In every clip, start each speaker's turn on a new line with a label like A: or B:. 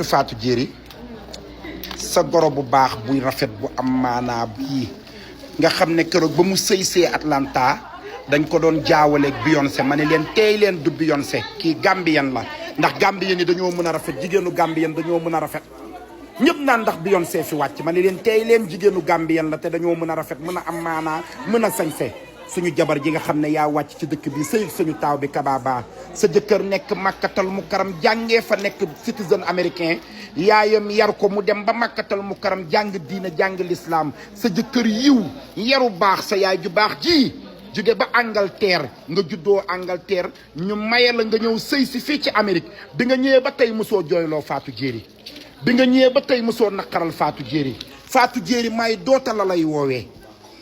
A: Fatou Diéry sa goro bu baax buy rafet bu am maanaa bii nga xam ne keroog ba mu sëy Atlanta dañ ko doon jaawaleeg Beyoncé ma ne leen teey leen du Beyoncé kii Gambien la ndax Gambien yi dañoo mën a rafet jigéenu Gambien dañoo mën a rafet ñëpp naan ndax Beyoncé fi wàcc ma ne leen teey leen jigéenu Gambien la te dañoo mën a rafet mën a am maanaa mën a sañse suñu jabar ji nga xam ne yaa wàcc ci dëkk bi sëy suñu taaw bi Kababa sa jëkkër nekk Makkatal Mukarram jàngee fa nekk citoyen américain yaayam yar ko mu dem ba Makkatal Mukarram jàng diina jàng l'islam sa jëkkër yiw yaru baax sa yaay ju baax ji jóge ba Angleterre nga juddoo Angleterre ñu maye la nga ñëw sëy si fii ci Amérique bi nga ñëwee ba tey mosoo jooyloo Fatou Diéry bi nga ñëwee ba tey mosoo naqaral Fatou Diéry Fatou Diéry may doota la lay woowee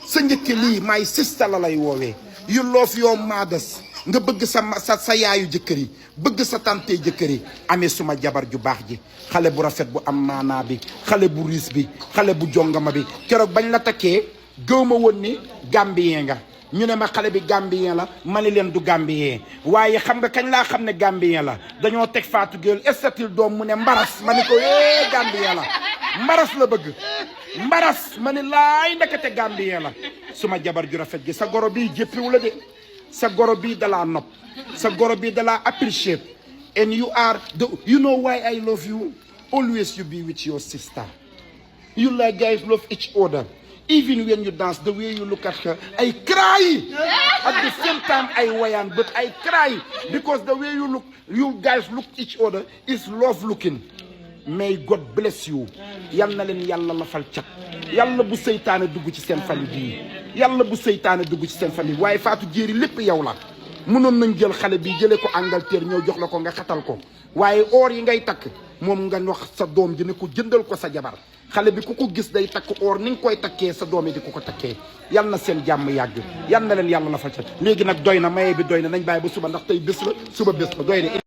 A: sa njëkk lii may sista la lay woowee you love your mothers nga bëgg sa yaayu jëkkër yi bëgg sa tante jëkkër yi amee suma jabar ju baax ji xale bu rafet bu am maanaa bi xale bu riis bi xale bu jongama bi keroog bañ la takkee gëw ma woon ni Gambien nga ñu ne ma xale bi Gambien la ma ne leen du Gambien waaye xam nga kañ laa xam ne Gambien la dañoo teg Fatou Gueye estatil doom mu ne mbaras ma ne ko Gambien la mbaras la bëgg mbaras ma ne laay ndekete Gambien la suma jabar ju rafet gi sa goro bii jéppiwu la de sa goro bii dalaa nopp sa goro bii dalaa appreciate and you know why I love you always you be with your sister you like guys love each other even when you dance the way you look at her I cry at the same time I wayan but I cry because the way you guys look each other is love looking. May God bless you yal na leen yàlla la fal cat yàlla bu seytaane dugg ci seen famille bii yàlla bu seytaane dugg ci seen famille waaye Fatou Diéry lépp yow la mënoon nañ jël xale bi jëlee ko Angleterre ñëw jox la ko nga xatal ko waaye or yi ngay takk moom nga wax sa doom ji ne ko jëndal ko sa jabar xale bi ku ko gis day takk or ni nga koy takkee sa doom yi di ko takkee yal na seen jàmm yàgg yal na leen yàlla la fal cat léegi nag doy na maye bi doy na nañ bàyyi ba suba ndax tey bés la suba bés la doy na